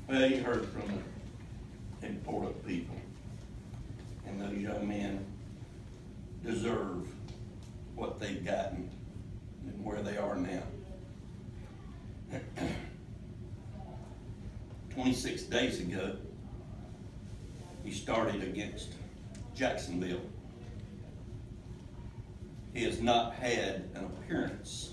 Well, you heard from the important people, and those young men deserve what they've gotten and where they are now. 26 days ago, he started against Jacksonville. He has not had an appearance.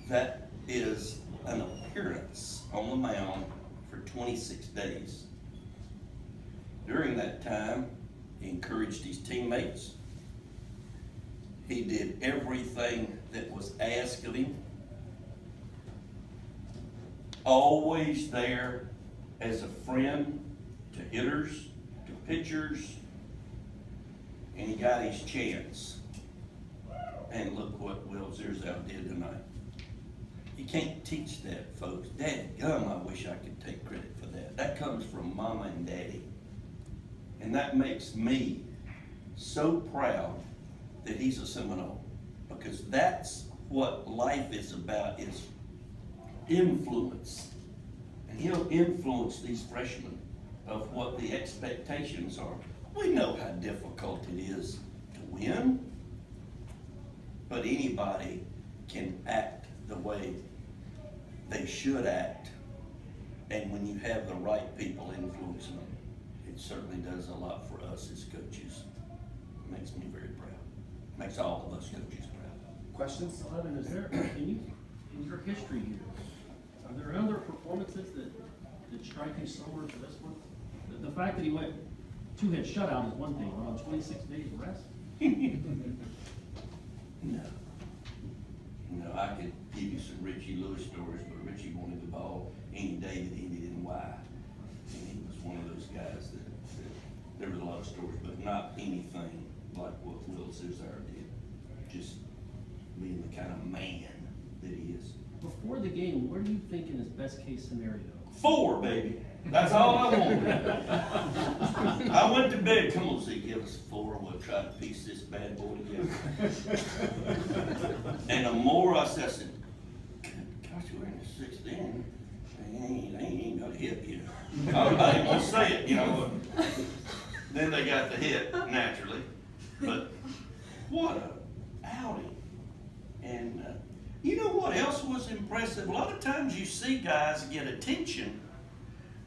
That is an appearance on the mound for 26 days. During that time, he encouraged his teammates. He did everything that was asked of him. Always there as a friend to hitters, to pitchers, and he got his chance. And look what Will Zierzow did tonight. You can't teach that, folks. Dadgum, I wish I could take credit for that. That comes from Mama and Daddy. And that makes me so proud that he's a Seminole, because that's what life is about, is influence. And he'll influence these freshmen of what the expectations are. We know how difficult it is to win, but anybody can act the way they should act. And when you have the right people influencing them, it certainly does a lot for us as coaches. It makes me very proud. It makes all of us coaches proud. Questions? Evan, is there, in your history here, are there other performances that strike you similar to this one? The fact that he went two-hit shutout is one thing, but on 26 days rest? No, I could give you some Richie Lewis stories, but Richie wanted the ball any day that he didn't why. And he was one of those guys that there was a lot of stories, but not anything like what Will Zierzow did. Just being the kind of man that he is. Before the game, what do you think in his best case scenario? 4, baby. That's all I wanted. I went to bed. Come on, Z, give us 4. We'll try to piece this bad boy together. And the more I said, gosh, we're in the 6th inning. They ain't got a hit yet. I didn't want to say it, you know. Then they got the hit, naturally. But what a outing. And you know what else was impressive? A lot of times you see guys get attention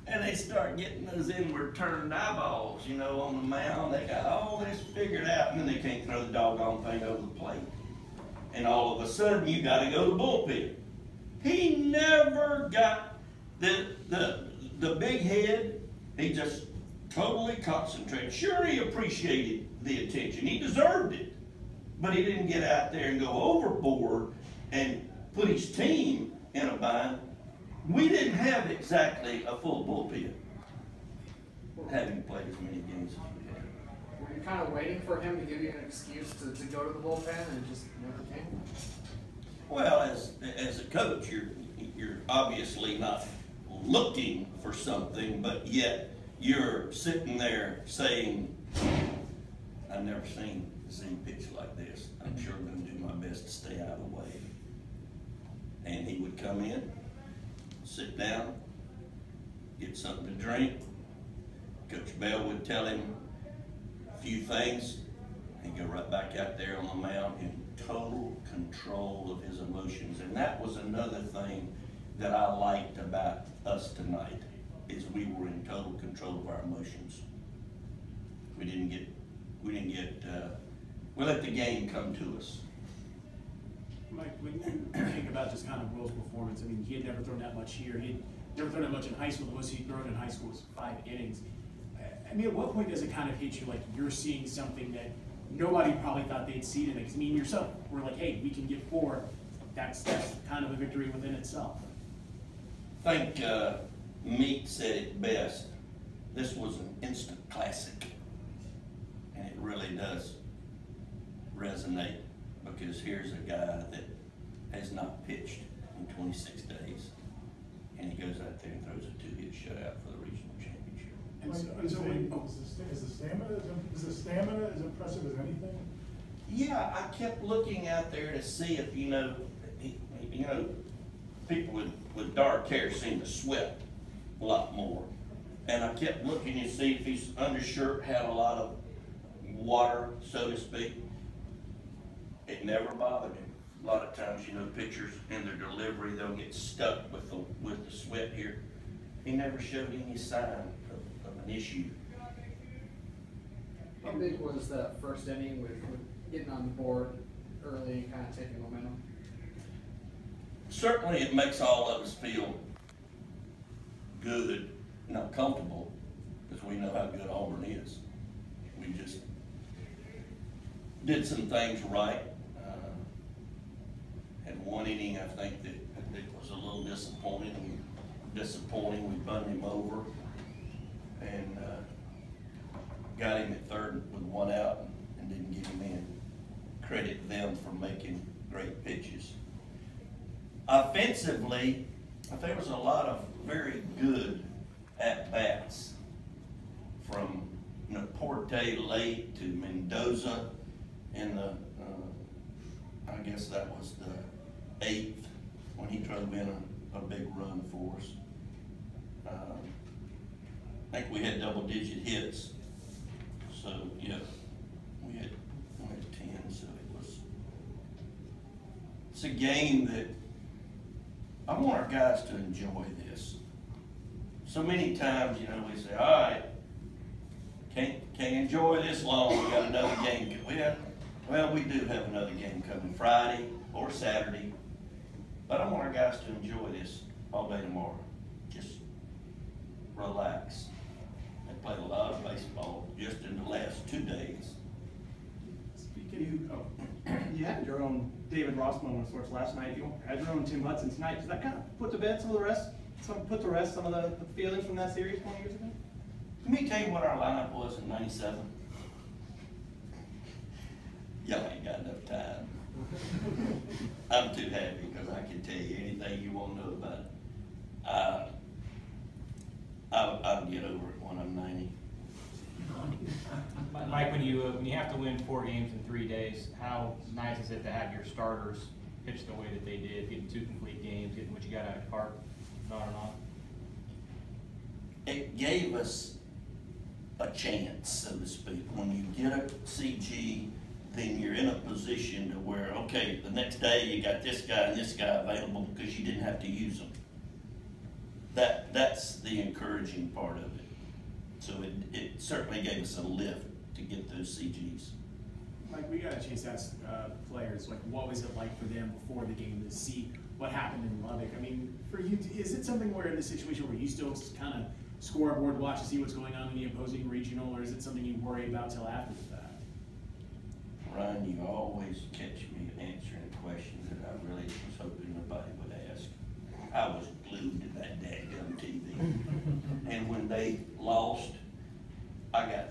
and they start getting those inward turned eyeballs, you know, on the mound. They got all this figured out, and then they can't throw the doggone thing over the plate. And all of a sudden you got to go to the bullpen. He never got the big head. He just totally concentrated. Sure, he appreciated the attention. He deserved it. But he didn't get out there and go overboard and put his team in a bind. We didn't have exactly a full bullpen, having played as many games as we had. Were you kind of waiting for him to give you an excuse to go to the bullpen and it just never came? Well, as a coach, you're obviously not looking for something, but yet you're sitting there saying, I've never seen Z pitch like this. I'm sure I'm going to do my best to stay out of the way. And he would come in, sit down, get something to drink. Coach Bell would tell him a few things. He'd go right back out there on the mound in total control of his emotions. And that was another thing that I liked about us tonight, is we were in total control of our emotions. We let the game come to us. Mike, when you think about just kind of Will's performance, I mean, he had never thrown that much here. He had never thrown that much in high school. The most he'd thrown in high school was 5 innings. I mean, at what point does it kind of hit you like you're seeing something that nobody probably thought they'd see today? Because, I mean, yourself, we're like, hey, we can get 4. That's kind of a victory within itself. I think Meek said it best. This was an instant classic. And it really does resonate, because here's a guy that has not pitched in 26 days, and he goes out there and throws a 2-hit shutout for the regional championship. And is the stamina as impressive as anything? Yeah, I kept looking out there to see if, people with dark hair seem to sweat a lot more. And I kept looking to see if his undershirt had a lot of water, so to speak. It never bothered him. A lot of times, you know, pitchers in their delivery, they'll get stuck with the sweat here. He never showed any sign of an issue. How big was that first inning with getting on the board early and kind of taking momentum? Certainly it makes all of us feel good, not comfortable, because we know how good Auburn is. We just did some things right. Had one inning, I think, that was a little disappointing. We bunned him over and got him at third with one out and didn't get him in. Credit them for making great pitches. Offensively, there was a lot of very good at-bats from Porte late to Mendoza in the, I guess that was the 8th when he drove in a big run for us. I think we had double-digit hits, so yeah, we had 10, so it's a game that I want our guys to enjoy this. So many times, you know, we say, all right, can't enjoy this long, we got another game. Well, we do have another game coming Friday or Saturday, but I want our guys to enjoy this all day tomorrow. Just relax. They played a lot of baseball just in the last 2 days. Speaking of, you had your own David Ross moment of sorts last night. You had your own Tim Hudson tonight. Does that kind of put to bed some of the feelings from that series 20 years ago? Let me tell you what our lineup was in '97. Y'all ain't got enough time. I'm too happy because I can tell you anything you want to know about it. I'll get over it when I'm 90. Mike, when you have to win 4 games in 3 days, how nice is it to have your starters pitch the way that they did, getting 2 complete games, getting what you got out of the park, on and on? It gave us a chance, so to speak. When you get a CG, then you're in a position to where, okay, the next day you got this guy and this guy available because you didn't have to use them. That's the encouraging part of it. So it certainly gave us a lift to get those CGs. Mike, we got a chance to ask players, like, what was it like for them before the game to see what happened in Lubbock? I mean, for you, is it something where in this situation where you still kind of scoreboard watch to see what's going on in the opposing regional, or is it something you worry about till after the fact? Ryan, you always catch me answering questions that I really was hoping nobody would ask. I was glued to that dadgum TV. And when they lost, I got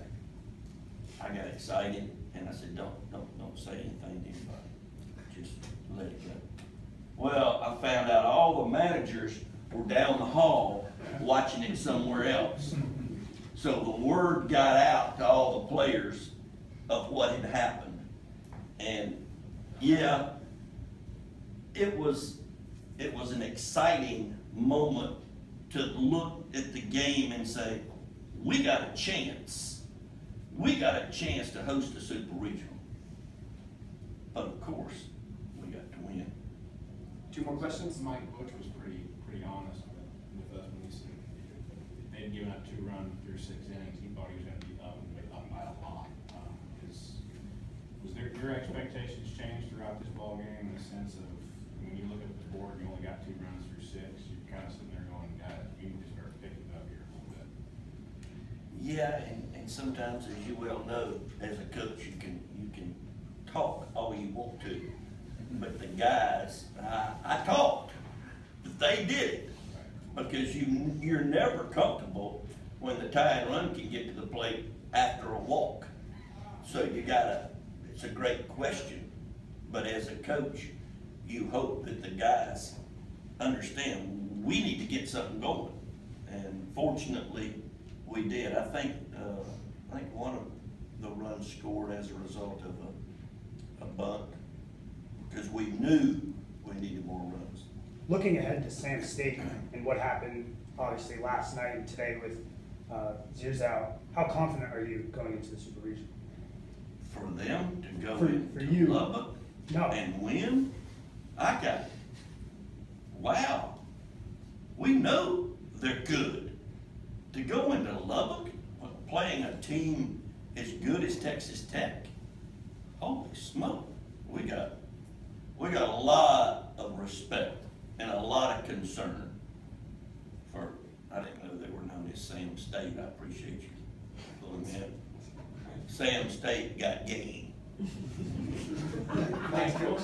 excited, and I said, don't say anything to anybody. Just let it go. Well, I found out all the managers were down the hall watching it somewhere else. So the word got out to all the players of what had happened. And yeah, it was an exciting moment to look at the game and say, we got a chance. We got a chance to host a super regional. But of course, we got to win. 2 more questions? Mike Butch was pretty honest with us when he said they'd given up 2 runs through 6 innings. He thought he was going to be up by a lot. Was your expectations changed throughout this ball game in the sense of when you look at the board, you only got 2 runs through 6. You're kind of sitting there going, "God, we need to start picking it up here a little bit." Yeah, and sometimes, as you well know, as a coach, you can talk all you want to, but the guys, I talked, but they did it, because you're never comfortable when the tying run can get to the plate after a walk. So it's a great question, but as a coach, you hope that the guys understand we need to get something going, and fortunately, we did. I think one of the runs scored as a result of a bunt, because we knew we needed more runs. Looking ahead to Sam State and what happened obviously last night and today with Zeus out. How confident are you going into the Super Regional? For them to go For into you. Lubbock No. and win, wow, we know they're good. To go into Lubbock playing a team as good as Texas Tech, holy smoke, we got a lot of respect and a lot of concern for, I didn't know they were known as Sam State. I appreciate you pulling me up. Sam State got game. Thanks, Coach.